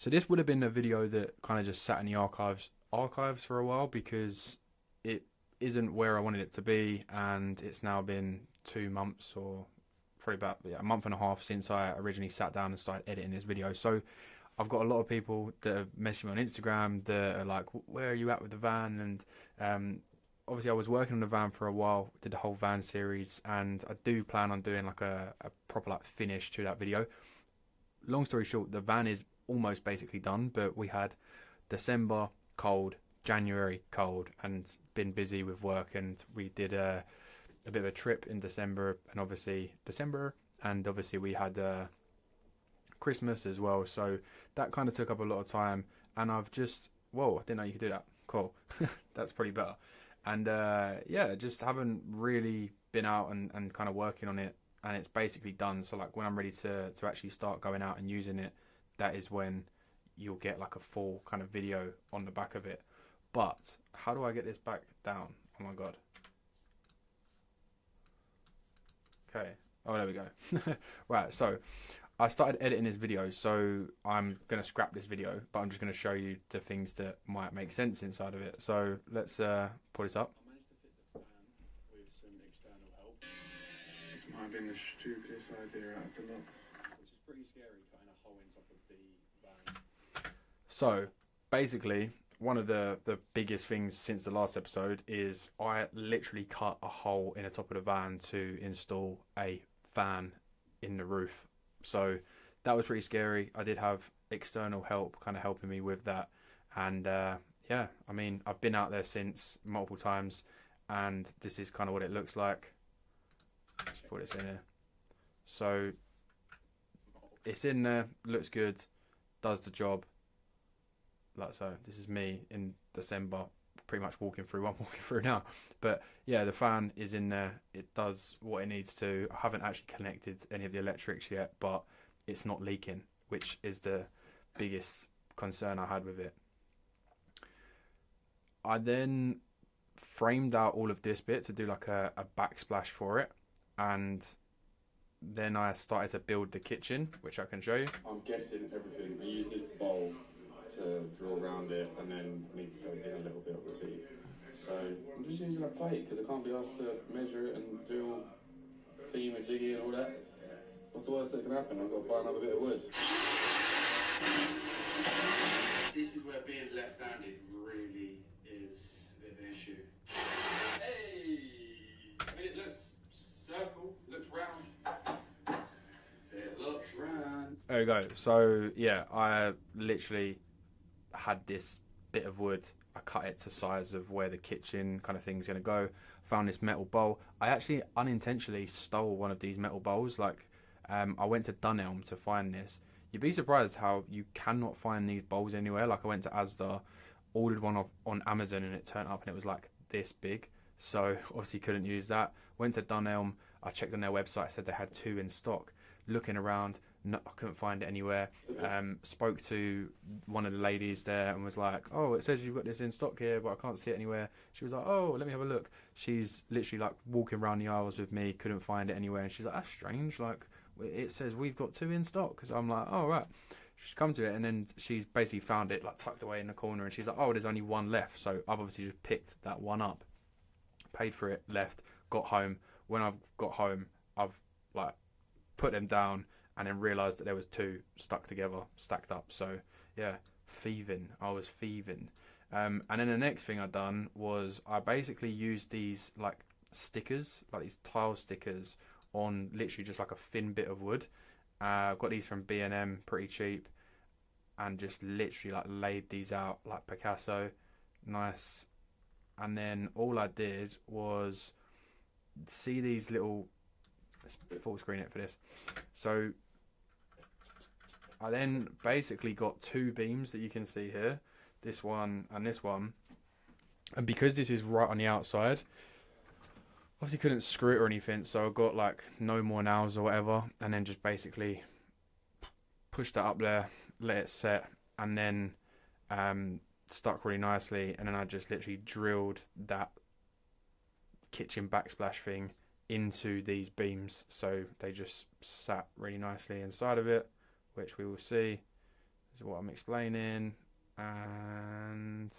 So this would have been a video that kind of just sat in the archives for a while because it isn't where I wanted it to be, and it's now been 2 months or probably about a month and a half since I originally sat down and started editing this video. So I've got a lot of people that are messaging me on Instagram that are like, "Where are you at with the van?" And obviously, I was working on the van for a while, did the whole van series, and I do plan on doing like a proper like finish to that video. Long story short, the van is almost basically done, but we had December cold, January cold, and been busy with work, and we did a bit of a trip in December, and obviously we had Christmas as well, so that kind of took up a lot of time, and I've just, whoa, I didn't know you could do that. Cool. That's pretty better. And yeah, just haven't really been out and kind of working on it, and it's basically done. So like when I'm ready to actually start going out and using it, that is when you'll get like a full kind of video on the back of it. But how do I get this back down? Oh my god. Okay. Oh, there we go. Right, so I started editing this video, so I'm going to scrap this video, but I'm just going to show you the things that might make sense inside of it. So let's pull this up. I managed to fit the fan with some external help. This might have been the stupidest idea out of the lot. Which is pretty scary, cutting a hole in top of the van. So basically, one of the biggest things since the last episode is I literally cut a hole in the top of the van to install a fan in the roof. So that was pretty scary. I did have external help kind of helping me with that. And yeah, I mean, I've been out there since multiple times, and this is kind of what it looks like. Let's put this in here. So it's in there, looks good, does the job. Like so, this is me in December, pretty much walking through what I'm walking through now. But yeah, the fan is in there. It does what it needs to. I haven't actually connected any of the electrics yet, but it's not leaking, which is the biggest concern I had with it. I then framed out all of this bit to do like a backsplash for it, and then I started to build the kitchen, which I can show you. I'm guessing everything. I use this bowl to draw around it, and then I need to go in a little bit, obviously. So I'm just using a plate because I can't be asked to measure it and do all theme and jiggy and all that. What's the worst that can happen? I've got to buy another bit of wood. This is where being left-handed really is a bit of an issue. Hey! I mean, it looks circle, looks round. It looks round. There we go. So yeah, I literally had this bit of wood. I cut it to size of where the kitchen kind of thing's going to go. Found this metal bowl. I actually unintentionally stole one of these metal bowls. Like, I went to Dunelm to find this. You'd be surprised how you cannot find these bowls anywhere. Like, I went to Asda, ordered one off on Amazon, and it turned up and it was like this big. So obviously couldn't use that. Went to Dunelm. I checked on their website. Said they had 2 in stock. Looking around, no, I couldn't find it anywhere. Spoke to one of the ladies there and was like, "Oh, it says you've got this in stock here, but I can't see it anywhere." She was like, "Oh, let me have a look." She's literally like walking around the aisles with me, couldn't find it anywhere, and she's like, "That's strange. Like, it says we've got 2 in stock." So I'm like, "Oh, right." She's come to it, and then she's basically found it like tucked away in the corner, and she's like, "Oh, there's only 1 left." So I've obviously just picked that one up, paid for it, left, got home. When I've got home, I've like put them down, and then realised that there was 2 stuck together, stacked up. So yeah, I was thieving. And then the next thing I done was I basically used these like stickers, like these tile stickers, on literally just like a thin bit of wood. I've got these from B&M, pretty cheap, and just literally like laid these out like Picasso, nice. And then all I did was see these little. Let's full screen it for this. So I then basically got 2 beams that you can see here, this one and this one. And because this is right on the outside, obviously couldn't screw it or anything, so I got like no more nails or whatever, and then just basically pushed that up there, let it set, and then stuck really nicely. And then I just literally drilled that kitchen backsplash thing into these beams, so they just sat really nicely inside of it, which we will see. This is what I'm explaining. And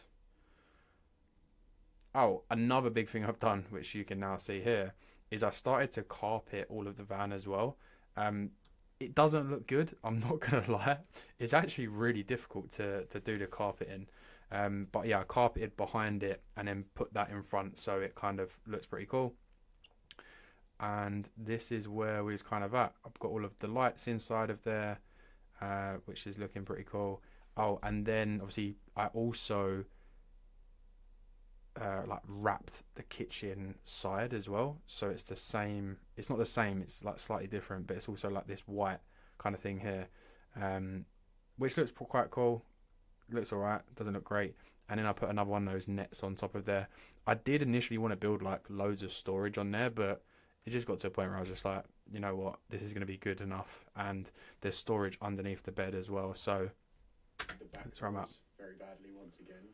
oh, another big thing I've done, which you can now see here, is I started to carpet all of the van as well. Um, it doesn't look good. I'm not gonna lie. It's actually really difficult to do the carpeting. But yeah, I carpeted behind it and then put that in front, so it kind of looks pretty cool. And this is where we was kind of at. I've got all of the lights inside of there, which is looking pretty cool. Oh, and then obviously I also like wrapped the kitchen side as well, so it's the same. It's not the same. It's like slightly different, but it's also like this white kind of thing here, um, which looks quite cool. Looks alright. Doesn't look great. And then I put another one of those nets on top of there. I did initially want to build like loads of storage on there, but it just got to a point where I was just like, you know what, this is going to be good enough. And there's storage underneath the bed as well. So The back that's where I'm at. was very badly once again,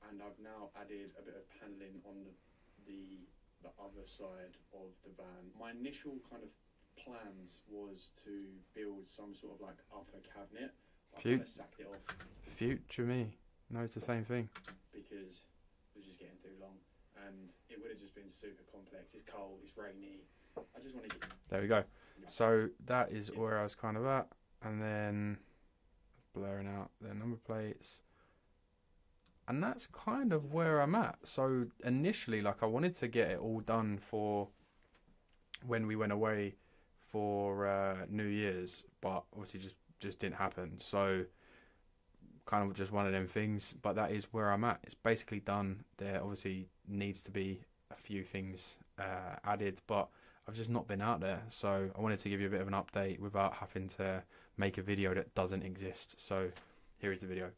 and I've now added a bit of paneling on the other side of the van. My initial kind of plans was to build some sort of like upper cabinet. I kind of sacked it off Future me knows the same thing. because it was just getting too long, and it would have just been super complex. It's cold, it's rainy. I just want to get. There we go. So that is where I was kind of at. And then blurring out the number plates. And that's kind of where I'm at. So initially, like, I wanted to get it all done for when we went away for New Year's, but obviously just didn't happen. So kind of just one of them things. But that is where I'm at. It's basically done. There obviously needs to be a few things added, but I've just not been out there. So I wanted to give you a bit of an update without having to make a video that doesn't exist. So here is the video.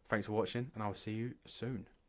Thanks for watching, and I'll see you soon.